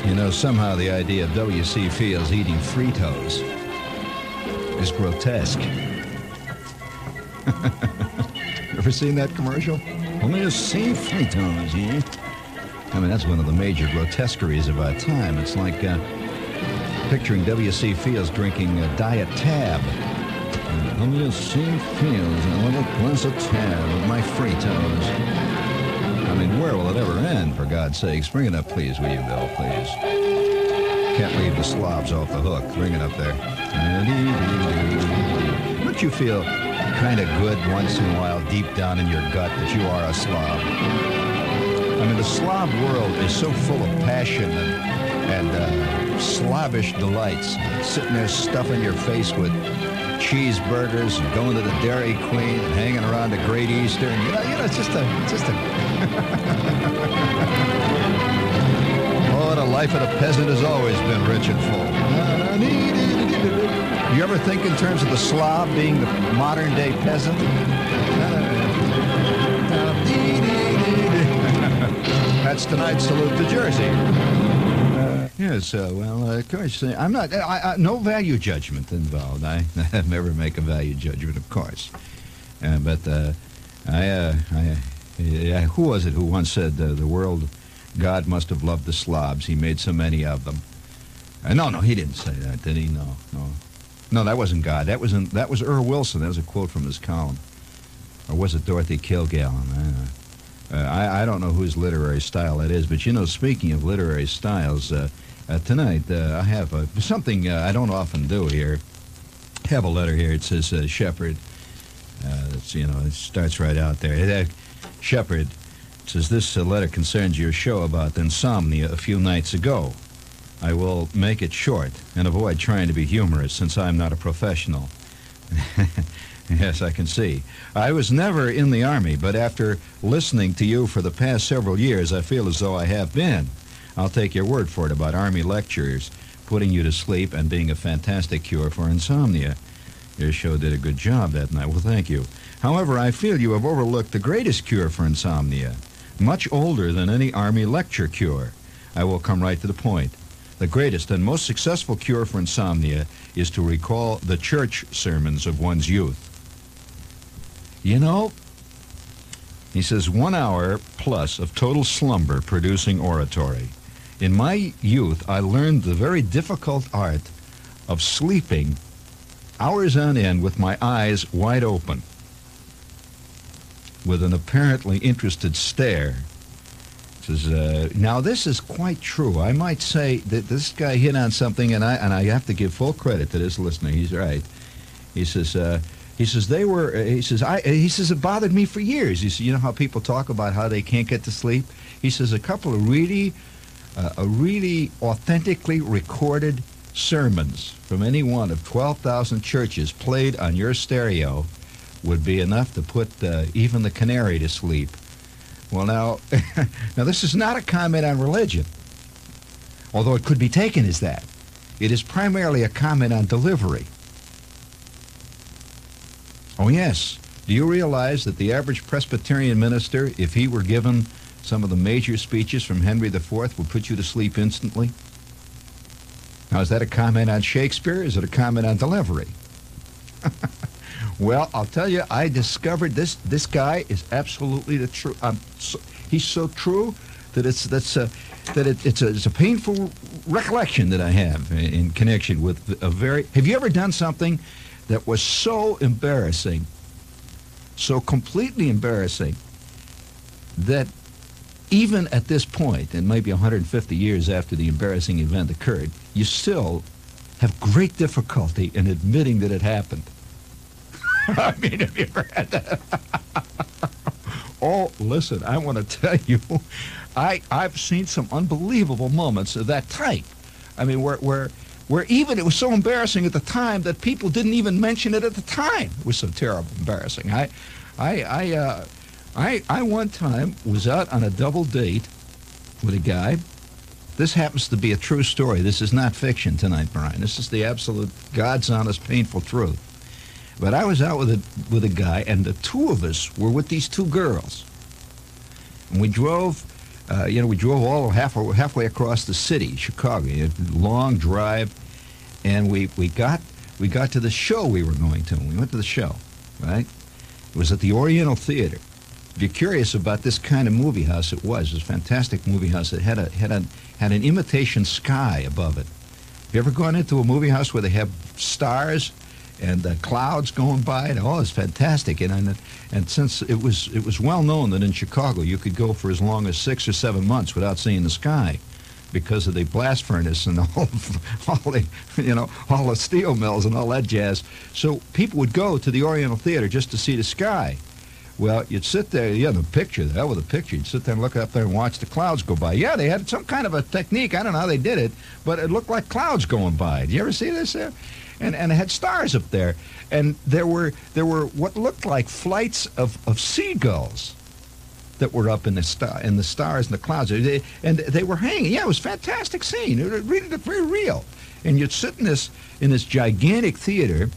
You know, somehow the idea of W.C. Fields eating Fritos is grotesque. Ever seen that commercial? Only a sea Fritos, yeah? I mean, that's one of the major grotesqueries of our time. It's like picturing W.C. Fields drinking a Diet Tab. W.C. Fields, a little glass of Tab with my Fritos. I mean, where will it ever end, for God's sakes? Bring it up, please, will you, Bill, please? Can't leave the slobs off the hook. Bring it up there. Don't you feel kind of good once in a while, deep down in your gut, that you are a slob? I mean, the slob world is so full of passion and slobbish delights. Sitting there stuffing your face with cheeseburgers and going to the Dairy Queen and hanging around the Great Eastern. You know, it's just a Oh, the life of the peasant has always been rich and full. You ever think in terms of the slob being the modern-day peasant? That's tonight's salute to Jersey. Yes, well, of course, I'm not, no value judgment involved. I never make a value judgment, of course. But who was it who once said the world, God must have loved the slobs. He made so many of them. No, he didn't say that, did he? No. No, that wasn't God. That was Earl Wilson. That was a quote from his column. Or was it Dorothy Kilgallen? I don't know whose literary style that is, but, you know, speaking of literary styles, tonight I have something I don't often do here. I have a letter here. It says, Shepherd. It starts right out there. Shepherd, it says, this letter concerns your show about insomnia a few nights ago. I will make it short and avoid trying to be humorous since I'm not a professional. Yes, I can see. I was never in the Army, but after listening to you for the past several years, I feel as though I have been. I'll take your word for it about Army lectures, putting you to sleep, and being a fantastic cure for insomnia. Your show did a good job that night. Well, thank you. However, I feel you have overlooked the greatest cure for insomnia, much older than any Army lecture cure. I will come right to the point. The greatest and most successful cure for insomnia is to recall the church sermons of one's youth. You know, he says, 1 hour plus of total slumber producing oratory. In my youth, I learned the very difficult art of sleeping hours on end with my eyes wide open, with an apparently interested stare. Says, now this is quite true. I might say that this guy hit on something, and I have to give full credit to this listener. He's right. He says it bothered me for years. He says, you know how people talk about how they can't get to sleep? He says a couple of really authentically recorded sermons from any one of 12,000 churches played on your stereo would be enough to put even the canary to sleep. Well, now this is not a comment on religion, although it could be taken as that. It is primarily a comment on delivery. Oh, yes. Do you realize that the average Presbyterian minister, if he were given some of the major speeches from Henry IV, would put you to sleep instantly? Now, is that a comment on Shakespeare? Is it a comment on delivery? Well, I'll tell you, I discovered this guy is absolutely the true. He's so true that it's a painful recollection that I have in connection with a very. Have you ever done something that was so embarrassing, so completely embarrassing, that even at this point, and maybe 150 years after the embarrassing event occurred, you still have great difficulty in admitting that it happened? I mean, have you ever had that? Oh, listen, I want to tell you, I've seen some unbelievable moments of that type. I mean, where even it was so embarrassing at the time that people didn't even mention it at the time. It was so terrible, embarrassing. I one time was out on a double date with a guy. This happens to be a true story. This is not fiction tonight, Brian. This is the absolute, God's honest, painful truth. But I was out with a guy, and the two of us were with these two girls. And we drove we drove all halfway across the city, Chicago, a long drive, and we got to the show we were going to. We went to the show, right? It was at the Oriental Theater. If you're curious about this kind of movie house, it was a fantastic movie house. It had an imitation sky above it. Have you ever gone into a movie house where they have stars and clouds going by? Oh, it's fantastic. And since it was well known that in Chicago you could go for as long as 6 or 7 months without seeing the sky, because of the blast furnace and all the steel mills and all that jazz. So people would go to the Oriental Theater just to see the sky. Well, you'd sit there, the picture, the hell with the picture. You'd sit there and look up there and watch the clouds go by. Yeah, they had some kind of a technique. I don't know how they did it, but it looked like clouds going by. Did you ever see this there? And it had stars up there. And there were what looked like flights of seagulls that were up in the stars and the clouds. And they were hanging. Yeah, it was a fantastic scene. It really looked very real. And you'd sit in this gigantic theater.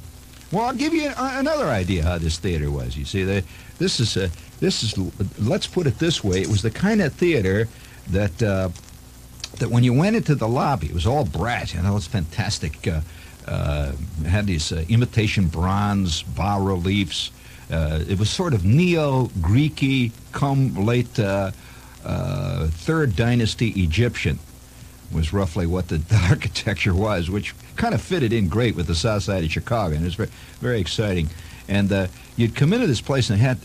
Well, I'll give you another idea how this theater was. You see, this is let's put it this way. It was the kind of theater that when you went into the lobby, it was all brass. It's fantastic. It had these imitation bronze bas reliefs. It was sort of neo-Greek-y, come late 3rd Dynasty Egyptian, was roughly what the architecture was, which kind of fitted in great with the south side of Chicago, and it was very, very exciting. And you'd come into this place and it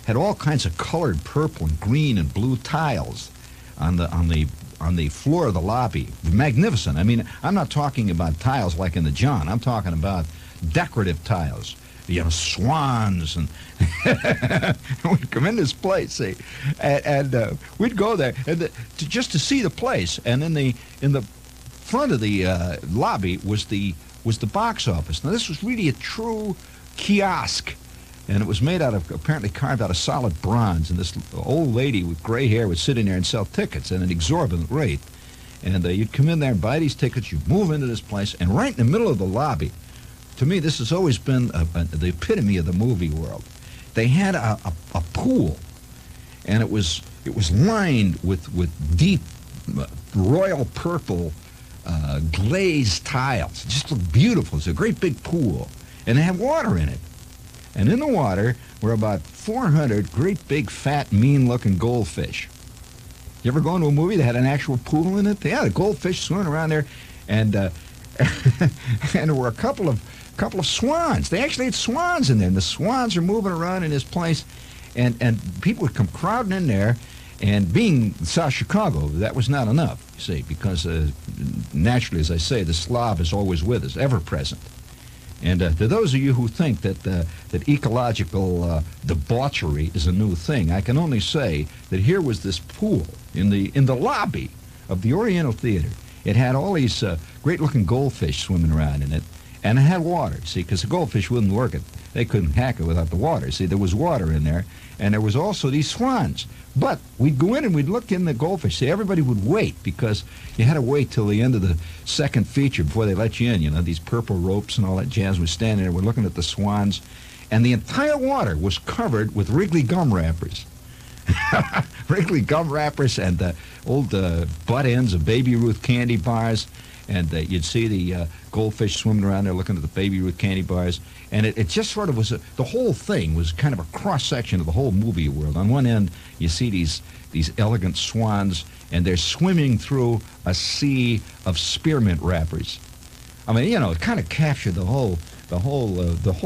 had all kinds of colored purple and green and blue tiles on the floor of the lobby. Magnificent. I mean, I'm not talking about tiles like in the John. I'm talking about decorative tiles. Swans, and we'd come in this place, see, and we'd go there just to see the place. And in the front of the lobby was the box office. Now this was really a true kiosk, and it was apparently carved out of solid bronze. And this old lady with gray hair would sit in there and sell tickets at an exorbitant rate. And you'd come in there and buy these tickets. You'd move into this place, and right in the middle of the lobby. To me, this has always been the epitome of the movie world. They had a pool, and it was lined with deep royal purple glazed tiles. It just looked beautiful. It's a great big pool, and it had water in it. And in the water were about 400 great big fat mean-looking goldfish. You ever go into a movie that had an actual pool in it? Yeah, the goldfish swimming around there, and and there were a couple of swans. They actually had swans in there, and the swans are moving around in this place, and people would come crowding in there. And being South Chicago, that was not enough, you see, because naturally, as I say, the Slav is always with us, ever present. And to those of you who think that ecological debauchery is a new thing, I can only say that here was this pool in the lobby of the Oriental Theater. It had all these great-looking goldfish swimming around in it, and it had water, see, because the goldfish wouldn't work it. They couldn't hack it without the water. See, there was water in there, and there was also these swans. But we'd go in and we'd look in the goldfish. See, everybody would wait, because you had to wait till the end of the second feature before they let you in. You know, these purple ropes and all that jazz. We're standing there, we're looking at the swans, and the entire water was covered with Wrigley gum wrappers. Wrigley gum wrappers and old butt ends of Baby Ruth candy bars. And you'd see the goldfish swimming around there looking at the Baby Ruth candy bars. And it just sort of was, the whole thing was kind of a cross-section of the whole movie world. On one end, you see these elegant swans, and they're swimming through a sea of spearmint wrappers. I mean, you know, it kind of captured the whole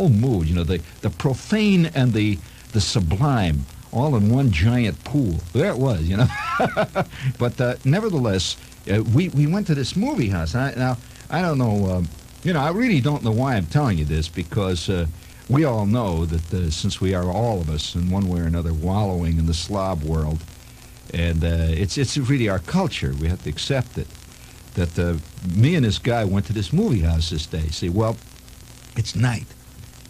mood, you know, the profane and the sublime all in one giant pool. There it was, you know. But nevertheless, we went to this movie house. Now, I don't know, you know, I really don't know why I'm telling you this, because we all know that since we are all of us in one way or another wallowing in the slob world, and it's really our culture, we have to accept it, that me and this guy went to this movie house this day. See, well, it's night.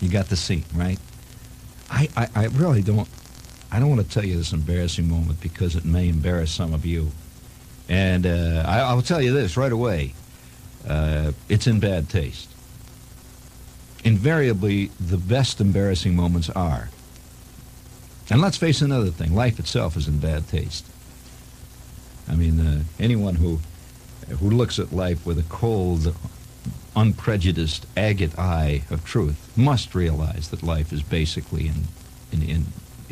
You got the scene, right? I really don't, I don't want to tell you this embarrassing moment, because it may embarrass some of you. And I'll tell you this right away. It's in bad taste. Invariably, the best embarrassing moments are. And let's face another thing. Life itself is in bad taste. I mean, anyone who looks at life with a cold, unprejudiced, agate eye of truth must realize that life is basically in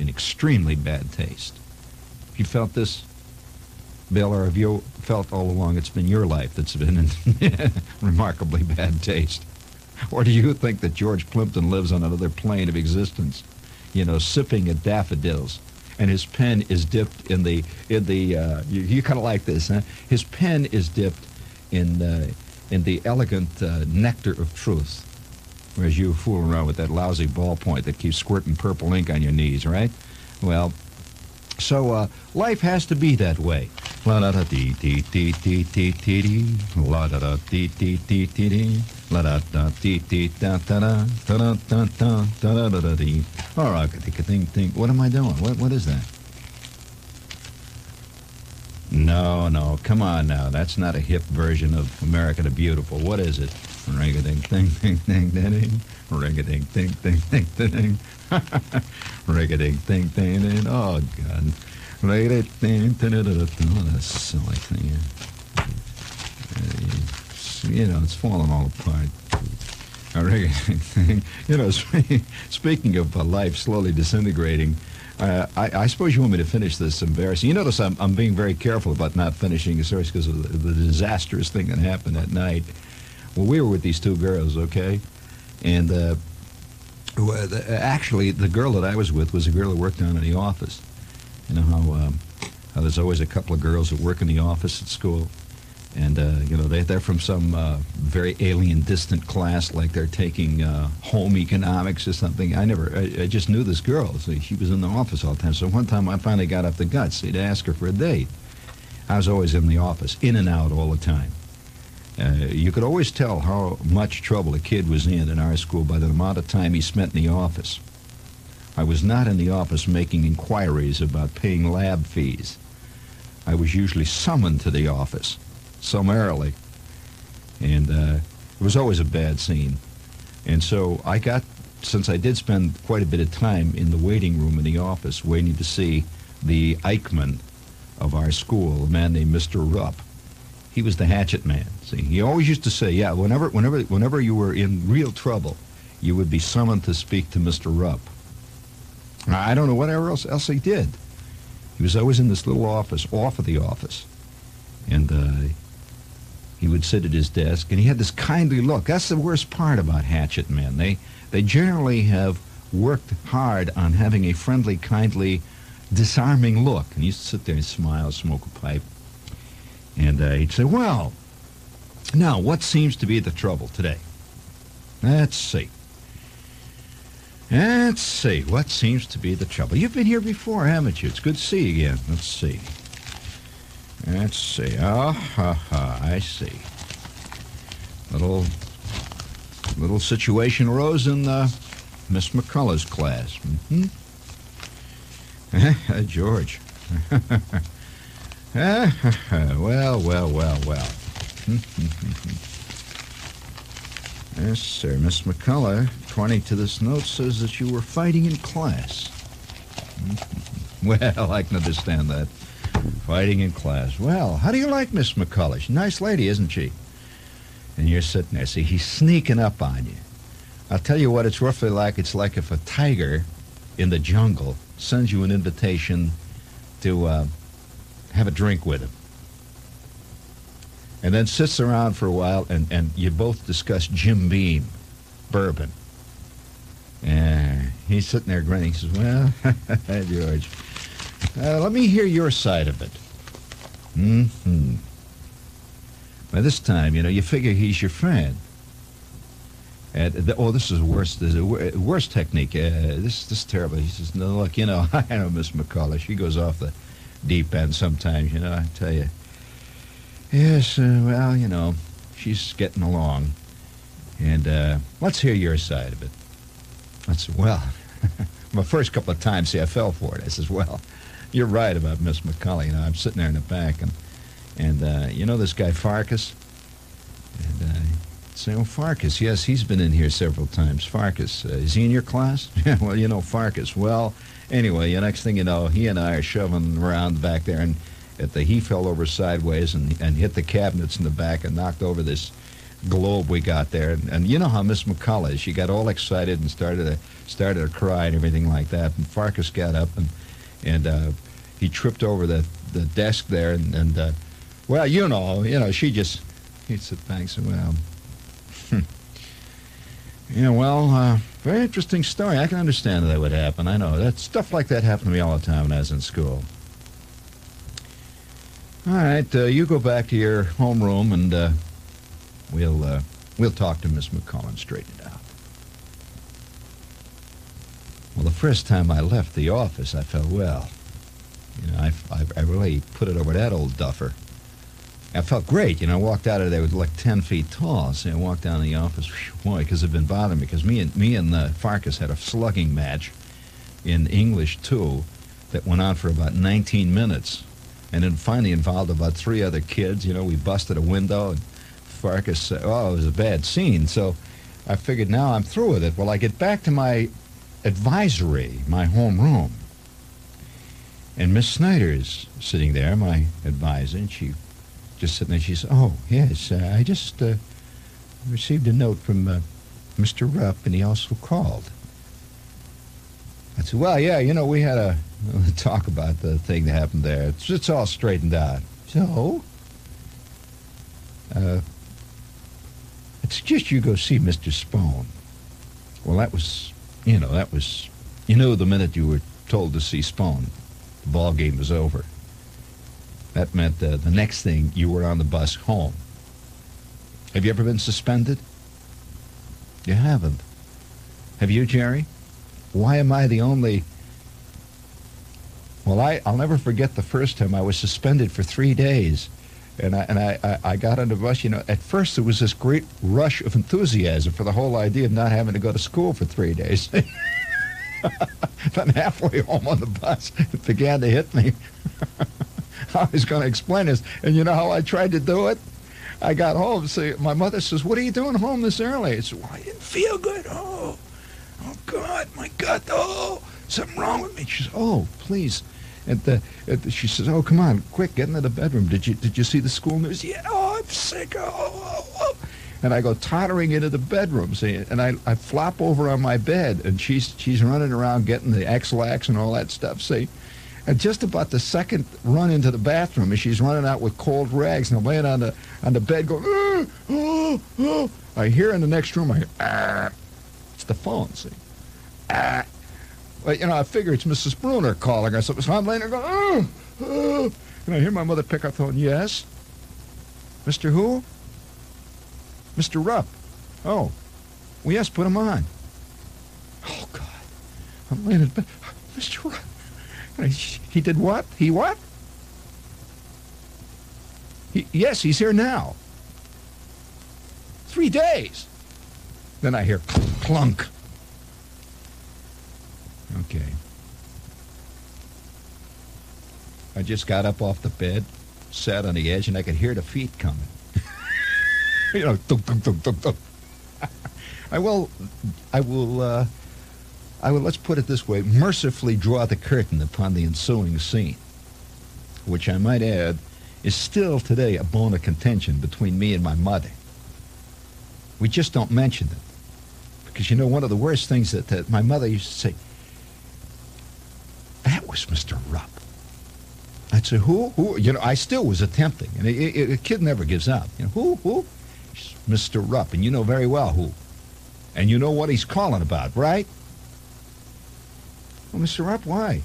extremely bad taste. Have you felt this, Bill, or have you felt all along it's been your life that's been in remarkably bad taste? Or do you think that George Plimpton lives on another plane of existence, sipping at daffodils, and his pen is dipped in the you kind of like this, huh? His pen is dipped in the elegant nectar of truth, whereas you fool around with that lousy ballpoint that keeps squirting purple ink on your knees, right? Well, so life has to be that way. La da da dee dee dee dee dee dee dee. La da da dee dee dee dee dee. La da da dee dee da da da da da da da da da dee. All right, ding. What am I doing? What is that? No, come on now. That's not a hip version of America the Beautiful. What is it? Ring-a-ding, ding, ding, ding, ding. Ring-a-ding, ding, ding, ding, ding. Ring-a-ding, ding, ding, ding. Oh, God. Ring-a-ding, ding, ding, ding, ding. Oh, that's silly thing. It's falling all apart. Ring-a-ding, ding. Speaking of life slowly disintegrating, I suppose you want me to finish this embarrassing. You notice I'm being very careful about not finishing the stories because of the disastrous thing that happened that night. Well, we were with these two girls, okay? And actually, the girl that I was with was a girl that worked down in the office. You know how there's always a couple of girls that work in the office at school. And, they're from some very alien, distant class, like they're taking home economics or something. I just knew this girl. So she was in the office all the time. So one time I finally got up the guts to ask her for a date. I was always in the office, in and out all the time. You could always tell how much trouble a kid was in our school by the amount of time he spent in the office. I was not in the office making inquiries about paying lab fees. I was usually summoned to the office, summarily. And it was always a bad scene. And so since I did spend quite a bit of time in the waiting room in the office, waiting to see the Eichmann of our school, a man named Mr. Rupp. He was the hatchet man. See, he always used to say, yeah, whenever you were in real trouble, you would be summoned to speak to Mr. Rupp. I don't know whatever else he did. He was always in this little office, off of the office. And he would sit at his desk, and he had this kindly look. That's the worst part about hatchet men. They generally have worked hard on having a friendly, kindly, disarming look. And he used to sit there and smile, smoke a pipe. And he'd say, well, now, what seems to be the trouble today? Let's see. What seems to be the trouble? You've been here before, haven't you? It's good to see you again. Let's see. I see. Little situation arose in Miss McCullough's class. George. Well. Yes, sir. Miss McCullough, according to this note, says that you were fighting in class. Well, I can understand that. Fighting in class. Well, how do you like Miss McCullough? She's a nice lady, isn't she? And you're sitting there. See, he's sneaking up on you. I'll tell you what it's roughly like. It's like if a tiger in the jungle sends you an invitation to have a drink with him. And then sits around for a while, and you both discuss Jim Beam, bourbon. And he's sitting there grinning. He says, well, George, let me hear your side of it. By this time, you figure he's your friend. This is worse. This is a worse technique. This is terrible. He says, no, look, I know Miss McCullough. She goes off the deep end sometimes, I tell you. Yes, well, she's getting along. And let's hear your side of it. I said, well, my first couple of times, see, I fell for it. I says, well, you're right about Miss McCullough. I'm sitting there in the back, and this guy Farkas? And say, oh, Farkas, yes, he's been in here several times. Farkas, is he in your class? Yeah, well, Farkas. Well, anyway, the next thing you know, he and I are shoving around back there, and he fell over sideways and hit the cabinets in the back and knocked over this globe we got there. And you know how Miss McCullough is. She got all excited and started to cry and everything like that. And Farkas got up and he tripped over the desk there and well, he said, thanks. Well, yeah, well, very interesting story. I can understand that would happen. I know. Stuff like that happened to me all the time when I was in school. All right, you go back to your homeroom, and we'll talk to Miss McCullough and straighten it out. Well, the first time I left the office, I felt, well, I really put it over that old duffer. I felt great, I walked out of there with like 10 feet tall. So I walked down to the office, boy, because it had been bothering me, because me and Farkas had a slugging match in English 2 that went on for about 19 minutes. And then finally involved about 3 other kids. We busted a window, and Farkas said, oh, it was a bad scene. So I figured, now I'm through with it. Well, I get back to my advisory, my homeroom. And Miss Snyder's sitting there, my advisor, and she just sitting there. She said, oh, yes, I just received a note from Mr. Rupp, and he also called. I said, well, yeah, we had a talk about the thing that happened there. It's all straightened out. So, I suggest you go see Mr. Spohn. Well, that was the minute you were told to see Spohn, the ball game was over. That meant the next thing, you were on the bus home. Have you ever been suspended? You haven't. Have you, Jerry? Why am I the only... Well, I'll never forget the first time I was suspended for 3 days. And I got on the bus, at first there was this great rush of enthusiasm for the whole idea of not having to go to school for 3 days. Then halfway home on the bus, it began to hit me. I was going to explain this, and you know how I tried to do it? I got home, so my mother says, what are you doing home this early? I said, well, I didn't feel good. Oh, God, my gut, oh, something wrong with me. She says, oh, please. And she says, oh, come on, quick, get into the bedroom. Did you see the school news? Yeah, oh, I'm sick, oh. And I go tottering into the bedroom, see, and I flop over on my bed, and she's running around getting the X-Lax and all that stuff, see. And just about the second run into the bathroom, and she's running out with cold rags, and I'm laying on the bed going, oh. I hear in the next room, I hear, ah. It's the phone, see. Ah. Well, I figure it's Mrs. Bruner calling or something, so I'm laying there going, oh. And I hear my mother pick up the phone, yes? Mr. who? Mr. Rupp. Oh. Well, yes, put him on. Oh, God. I'm laying in bed. Mr. Rupp. He did what? He what? Yes, he's here now. 3 days. Then I hear clunk. Okay. I just got up off the bed, sat on the edge, and I could hear the feet coming. Thunk, thunk, thunk, thunk, thunk. I will, let's put it this way, mercifully draw the curtain upon the ensuing scene, which I might add is still today a bone of contention between me and my mother. We just don't mention it. Because, one of the worst things that my mother used to say, that was Mr. Rupp. I'd say, who? I still was attempting. And a kid never gives up. Who? Mr. Rupp. And you know very well who. And you know what he's calling about, right? Well, Mr. Rupp, why?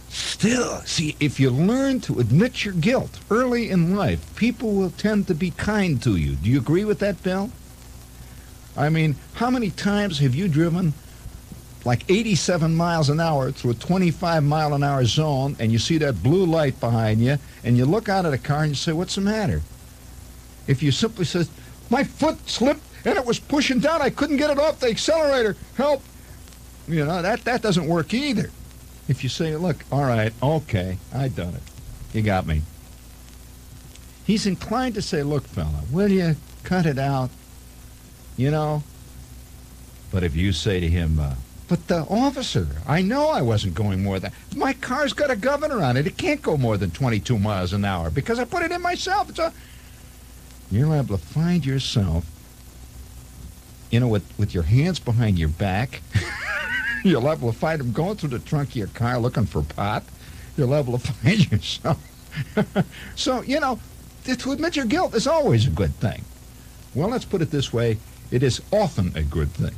Still, see, if you learn to admit your guilt early in life, people will tend to be kind to you. Do you agree with that, Bill? I mean, how many times have you driven like 87 miles an hour through a 25-mile-an-hour zone, and you see that blue light behind you, and you look out of the car and you say, what's the matter? If you simply say, my foot slipped and it was pushing down, I couldn't get it off the accelerator, help, that doesn't work either. If you say, look, all right, okay, I done it. You got me. He's inclined to say, look, fella, will you cut it out? But if you say to him, But the officer, I know I wasn't going more than... My car's got a governor on it. It can't go more than 22 miles an hour because I put it in myself. You're liable to find yourself, with your hands behind your back. You're liable to find them going through the trunk of your car looking for pot. You're liable to find yourself. So, to admit your guilt is always a good thing. Well, let's put it this way. It is often a good thing.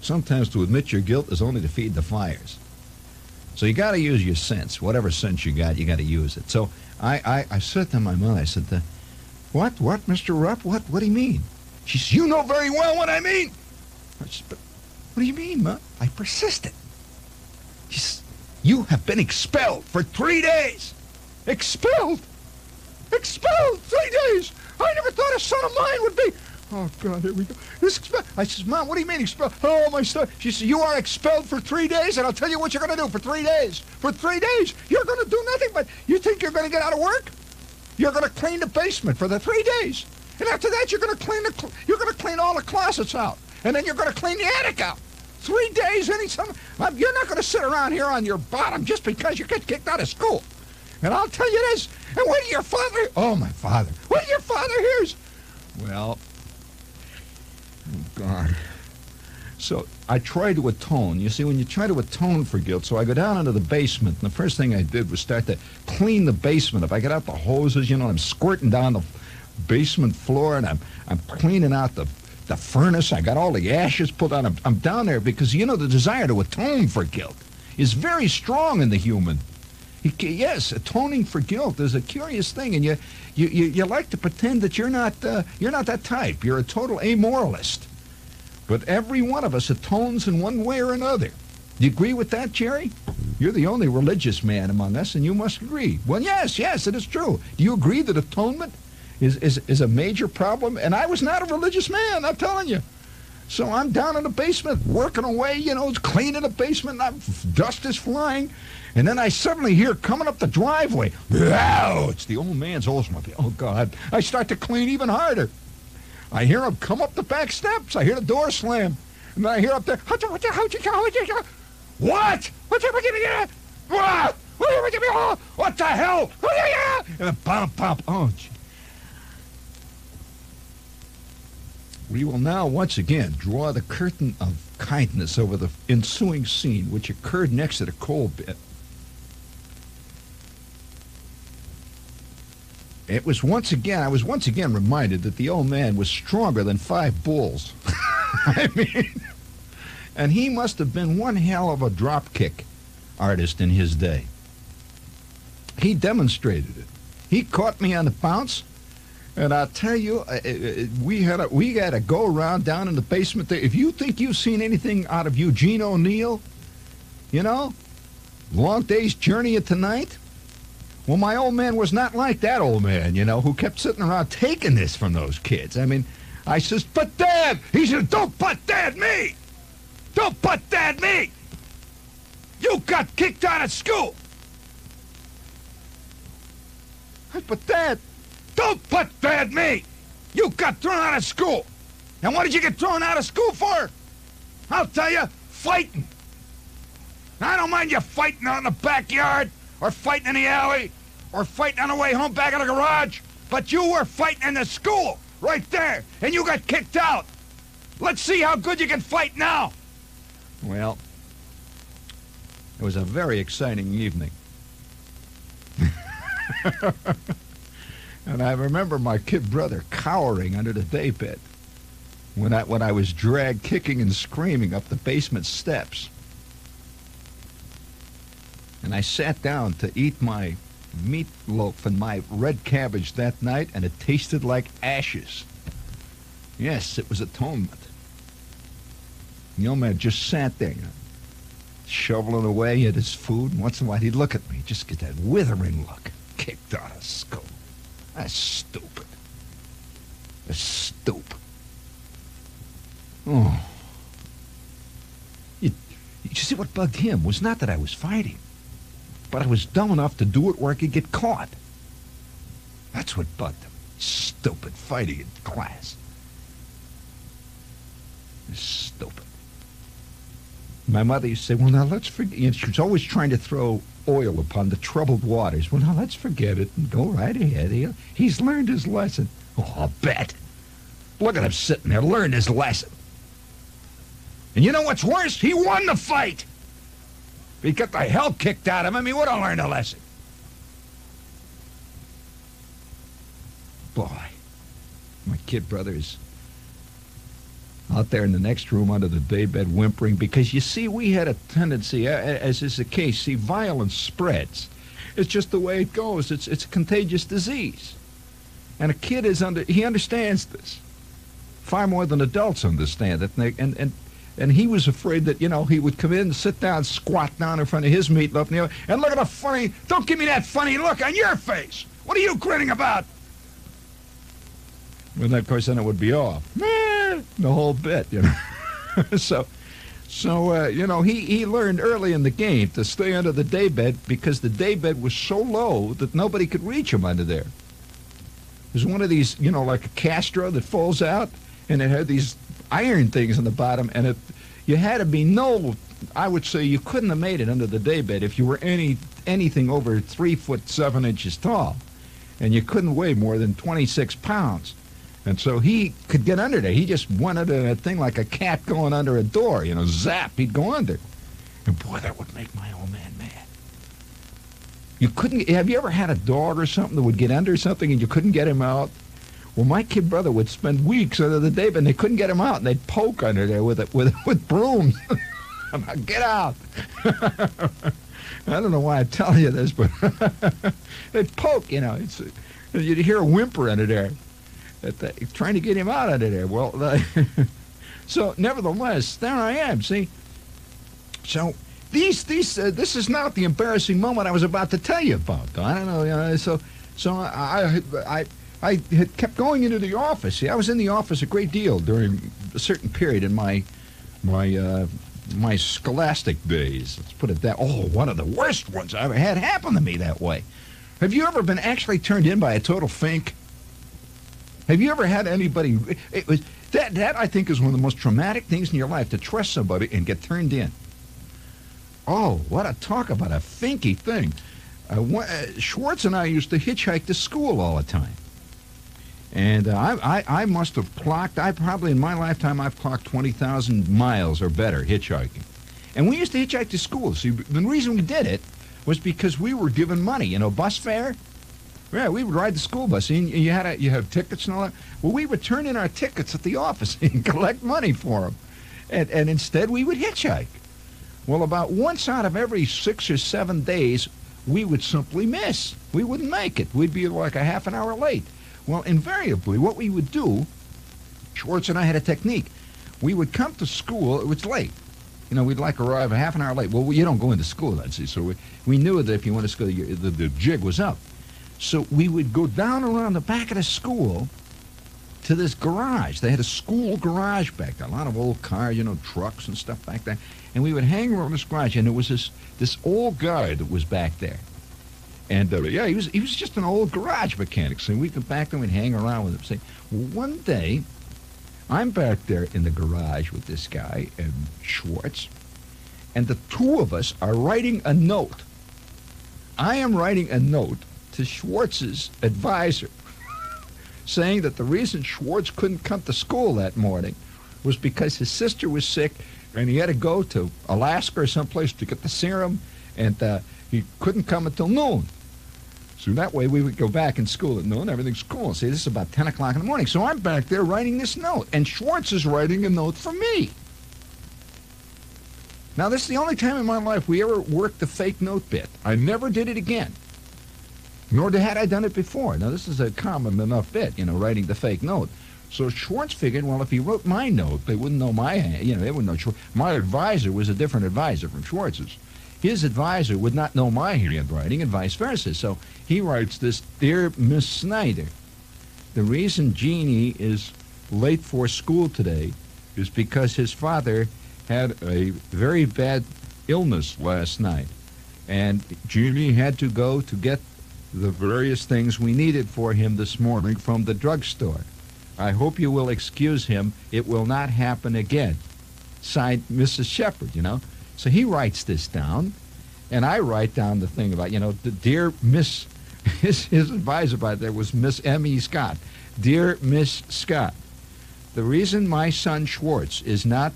Sometimes to admit your guilt is only to feed the fires. So you got to use your sense. Whatever sense you got to use it. So I said to my mother, I said, what, Mr. Rupp? What do you mean? She said, you know very well what I mean. I said, but what do you mean, Ma? I persisted. She said, you have been expelled for 3 days. Expelled? Expelled 3 days? I never thought a son of mine would be... Oh, God, here we go. I says, Mom, what do you mean expelled? Oh, my son. She says, you are expelled for 3 days, and I'll tell you what you're going to do for 3 days. For 3 days, you're going to do nothing but... You think you're going to get out of work? You're going to clean the basement for the 3 days. And after that, you're going to clean all the closets out. And then you're going to clean the attic out. 3 days, you're not going to sit around here on your bottom just because you get kicked out of school. And I'll tell you this, and when your father... Oh, my father. When your father hears... Well... Oh, God. So I tried to atone. You see, when you try to atone for guilt, so I go down into the basement, and the first thing I did was start to clean the basement up. I get out the hoses, I'm squirting down the basement floor, and I'm cleaning out the furnace. I got all the ashes pulled out. I'm down there because, the desire to atone for guilt is very strong in the human. Yes, atoning for guilt is a curious thing, and you like to pretend that you're not that type. You're a total amoralist. But every one of us atones in one way or another. Do you agree with that, Jerry? You're the only religious man among us, and you must agree. Well, yes, it is true. Do you agree that atonement is a major problem? And I was not a religious man, I'm telling you. So I'm down in the basement, working away, cleaning the basement, dust is flying. And then I suddenly hear coming up the driveway, "Ow!" It's the old man's Oldsmobile. Oh, God. I start to clean even harder. I hear him come up the back steps. I hear the door slam. And I hear up there, what? What? What the hell? And pop. Oh, gee. We will now once again draw the curtain of kindness over the ensuing scene, which occurred next to the coal bin. I was once again reminded that the old man was stronger than 5 bulls. I mean, and he must have been one hell of a dropkick artist in his day. He demonstrated it. He caught me on the bounce, and I'll tell you, we had to go around down in the basement there. If you think you've seen anything out of Eugene O'Neill, Long Day's Journey into Night. Well, my old man was not like that old man, who kept sitting around taking this from those kids. I mean, I says, but Dad! He said, don't but Dad me! Don't but Dad me! You got kicked out of school! But Dad, don't but Dad me! You got thrown out of school! And what did you get thrown out of school for? I'll tell you, fighting! I don't mind you fighting out in the backyard, or fighting in the alley, or fighting on the way home back in the garage, but you were fighting in the school, right there, and you got kicked out. Let's see how good you can fight now. Well, it was a very exciting evening. And I remember my kid brother cowering under the daybed when I was dragged kicking and screaming up the basement steps. And I sat down to eat my meatloaf and my red cabbage that night, and it tasted like ashes. Yes, it was atonement. The old man just sat there, shoveling away at his food, and once in a while he'd look at me, just get that withering look. Kicked out of school. That's stupid. That's stupid. Oh. You see, what bugged him was not that I was fighting, but I was dumb enough to do it where I could get caught. That's what bugged him. Stupid fighting in class. Stupid. My mother used to say, well, now let's forget. You know, she was always trying to throw oil upon the troubled waters. Well, now let's forget it and go right ahead. He's learned his lesson. Oh, I'll bet. Look at him sitting there, learned his lesson. And you know what's worse? He won the fight. He got the hell kicked out of him. He would have learned a lesson. Boy, my kid brother is out there in the next room under the daybed whimpering because, you see, we had a tendency, as is the case, see, violence spreads. It's just the way it goes. It's a contagious disease. And a kid he understands this far more than adults understand it. And he was afraid that, you know, he would come in, sit down, squat down in front of his meatloaf, and look at the funny, don't give me that funny look on your face. What are you grinning about? And of course, then it would be off. The whole bit, you know. So you know, he learned early in the game to stay under the daybed because the daybed was so low that nobody could reach him under there. There's one of these, you know, like a Castro that folds out, and it had these iron things on the bottom, and you had to be I would say you couldn't have made it under the daybed if you were anything over 3 foot 7 inches tall, and you couldn't weigh more than 26 pounds. And so he could get under there. He just went under that thing like a cat going under a door. You know, zap, he'd go under. And boy, that would make my old man mad. You couldn't, have you ever had a dog or something that would get under something and you couldn't get him out? Well, my kid brother would spend weeks under the day, and they couldn't get him out, and they'd poke under there with brooms. Get out. I don't know why I tell you this, but they'd poke, you know. You'd hear a whimper under there. Trying to get him out under there. Well, so nevertheless, there I am. See, so this is not the embarrassing moment I was about to tell you about. I don't know. You know, so I had kept going into the office. See, I was in the office a great deal during a certain period in my scholastic days. Let's put it that. Oh, one of the worst ones I ever had happen to me that way. Have you ever been actually turned in by a total fink? Have you ever had anybody? That I think is one of the most traumatic things in your life, to trust somebody and get turned in. Oh, what a talk about a finky thing. Schwartz and I used to hitchhike to school all the time. And I must have clocked, probably in my lifetime, I've clocked 20,000 miles or better hitchhiking. And we used to hitchhike to school. See, the reason we did it was because we were given money, you know, bus fare. Yeah, we would ride the school bus, and you had tickets and all that. Well, we would turn in our tickets at the office and collect money for them. And instead, we would hitchhike. Well, about once out of every 6 or 7 days, we would simply miss. We wouldn't make it. We'd be like a half an hour late. Well, invariably, what we would do, Schwartz and I had a technique. We would come to school, it was late. You know, we'd like arrive a half an hour late. Well, you don't go into school, then, see. So we knew that if you went to school, the jig was up. So we would go down around the back of the school to this garage. They had a school garage back there, a lot of old cars, you know, trucks and stuff back there. And we would hang around this garage, and there was this old guy that was back there. And yeah, he was just an old garage mechanic. So we'd go back there and we'd hang around with him. Say, well, one day, I'm back there in the garage with this guy and Schwartz, and the two of us are writing a note. I am writing a note to Schwartz's advisor, saying that the reason Schwartz couldn't come to school that morning was because his sister was sick and he had to go to Alaska or someplace to get the serum, and he couldn't come until noon. So that way we would go back in school at noon, everything's cool. See, this is about 10 o'clock in the morning. So I'm back there writing this note, and Schwartz is writing a note for me. Now, this is the only time in my life we ever worked the fake note bit. I never did it again. Nor had I done it before. Now, this is a common enough bit, you know, writing the fake note. So Schwartz figured, well, if he wrote my note, they wouldn't know my hand. You know, they wouldn't know Schwartz. My advisor was a different advisor from Schwartz's. His advisor would not know my handwriting and vice versa. So he writes this, Dear Miss Snyder, the reason Jeannie is late for school today is because his father had a very bad illness last night. And Jeannie had to go to get the various things we needed for him this morning from the drugstore. I hope you will excuse him. It will not happen again. Signed, Mrs. Shepard, you know. So he writes this down, and I write down the thing about, the dear Miss, his advisor by there was Miss M.E. Scott. Dear Miss Scott, the reason my son Schwartz is not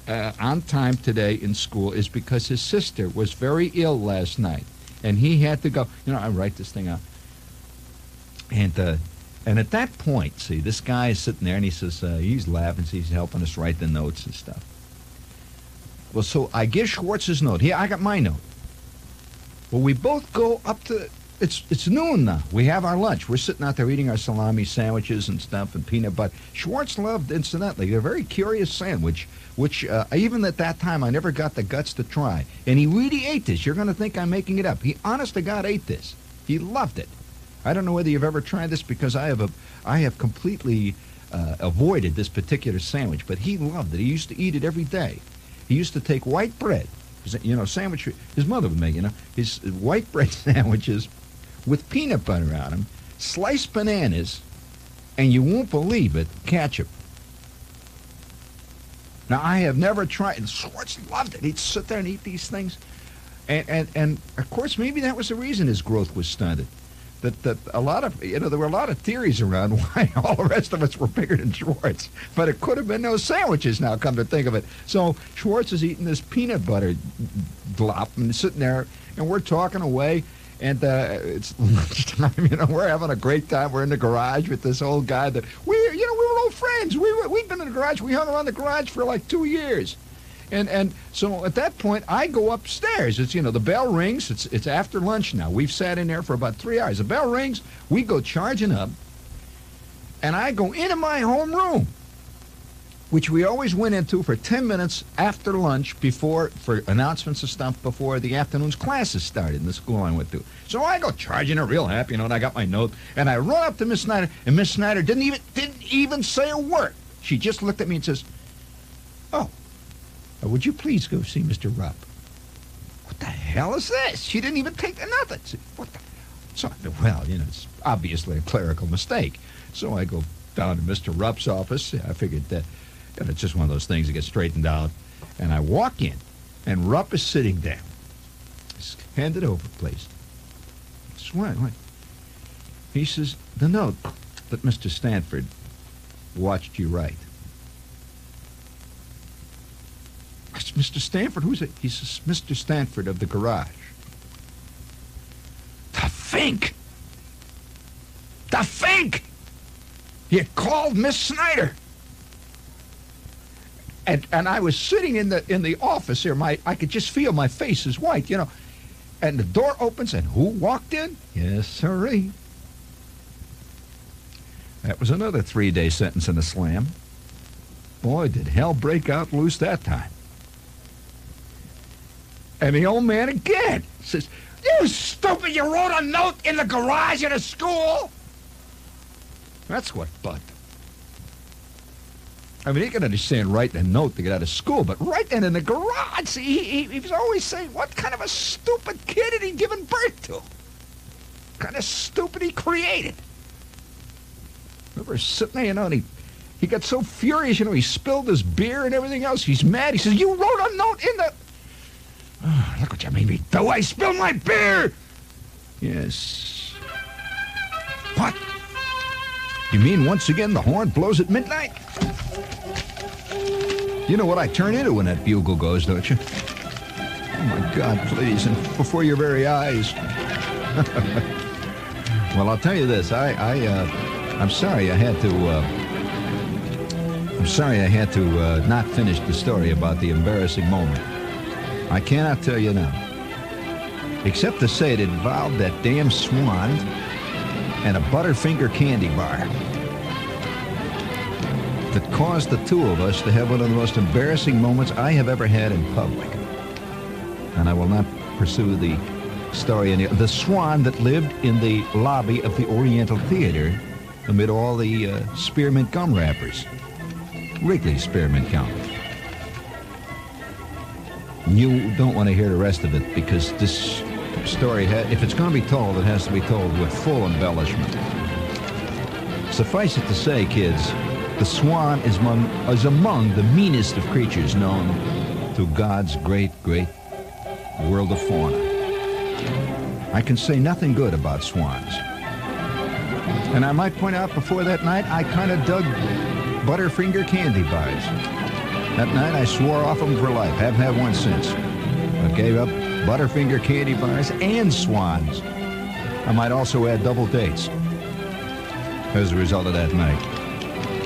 on time today in school is because his sister was very ill last night, and he had to go. I write this thing out. And at that point, see, this guy is sitting there, and he says, he's laughing, so he's helping us write the notes and stuff. Well, so I give Schwartz his note. Here, I got my note. Well, we both go up to, it's noon now. We have our lunch. We're sitting out there eating our salami sandwiches and stuff and peanut butter. Schwartz loved, incidentally, a very curious sandwich, which even at that time I never got the guts to try. And he really ate this. You're going to think I'm making it up. He, honest to God, ate this. He loved it. I don't know whether you've ever tried this because I have completely avoided this particular sandwich, but he loved it. He used to eat it every day. He used to take white bread, sandwich, his mother would make, his white bread sandwiches with peanut butter on them, sliced bananas, and you won't believe it, ketchup. Now, I have never tried, and Schwartz loved it. He'd sit there and eat these things. And of course, maybe that was the reason his growth was stunted. That a lot of, there were a lot of theories around why all the rest of us were bigger than Schwartz. But it could have been those sandwiches now, come to think of it. So Schwartz is eating this peanut butter glop and sitting there, and we're talking away. And it's lunchtime, we're having a great time. We're in the garage with this old guy that, we were old friends. We'd been in the garage. We hung around the garage for like 2 years. And so at that point, I go upstairs. It's, the bell rings. It's after lunch now. We've sat in there for about 3 hours. The bell rings. We go charging up. And I go into my home room, which we always went into for 10 minutes after lunch for announcements and stuff before the afternoon's classes started in the school I went to. So I go charging her real happy, and I got my note. And I run up to Miss Snyder, and Miss Snyder didn't even say a word. She just looked at me and says, "Oh, would you please go see Mr. Rupp?" What the hell is this? She didn't even take nothing. What the? So, well, it's obviously a clerical mistake. So I go down to Mr. Rupp's office. I figured that it's just one of those things that gets straightened out. And I walk in, and Rupp is sitting down. Just hand it over, please. What? He says, the note that Mr. Stanford watched you write. Mr. Stanford, who's it? He says, Mr. Stanford of the garage. The fink! The fink! He had called Miss Snyder. And I was sitting in the office here. I could just feel my face is white, And the door opens, and who walked in? Yes, sirree. That was another 3-day sentence in a slam. Boy, did hell break out loose that time. And the old man again says, "You stupid, you wrote a note in the garage at a school?" That's what bugged him. I mean, he can understand writing a note to get out of school, but writing in the garage, he was always saying, what kind of a stupid kid had he given birth to? What kind of stupid he created? Remember sitting there, and he got so furious, he spilled his beer and everything else. He's mad. He says, "You wrote a note in the..." Oh, look what you made me do. I spilled my beer. Yes. What? You mean once again the horn blows at midnight? You know what I turn into when that bugle goes, don't you? Oh, my God, please, and before your very eyes. Well, I'll tell you this. I'm sorry I had to not finish the story about the embarrassing moment. I cannot tell you now, except to say it involved that damn swan and a Butterfinger candy bar that caused the two of us to have one of the most embarrassing moments I have ever had in public. And I will not pursue the story any. The swan that lived in the lobby of the Oriental Theater amid all the spearmint gum wrappers. Wrigley's spearmint gum. You don't want to hear the rest of it because this story, if it's going to be told, it has to be told with full embellishment. Suffice it to say, kids, the swan is among the meanest of creatures known to God's great, great world of fauna. I can say nothing good about swans. And I might point out before that night, I kind of dug Butterfinger candy bars. That night I swore off them for life. Haven't had one since. I gave up Butterfinger candy bars and swans. I might also add double dates as a result of that night.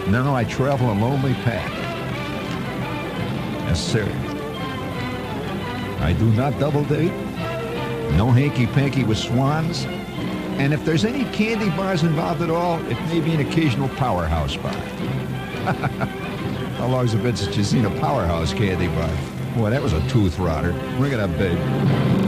Now I travel a lonely path. Yes, sir. I do not double date. No hanky-panky with swans. And if there's any candy bars involved at all, it may be an occasional powerhouse bar. How long's it been since you've seen a powerhouse candy bar? Boy, that was a tooth rotter. Bring it up, babe.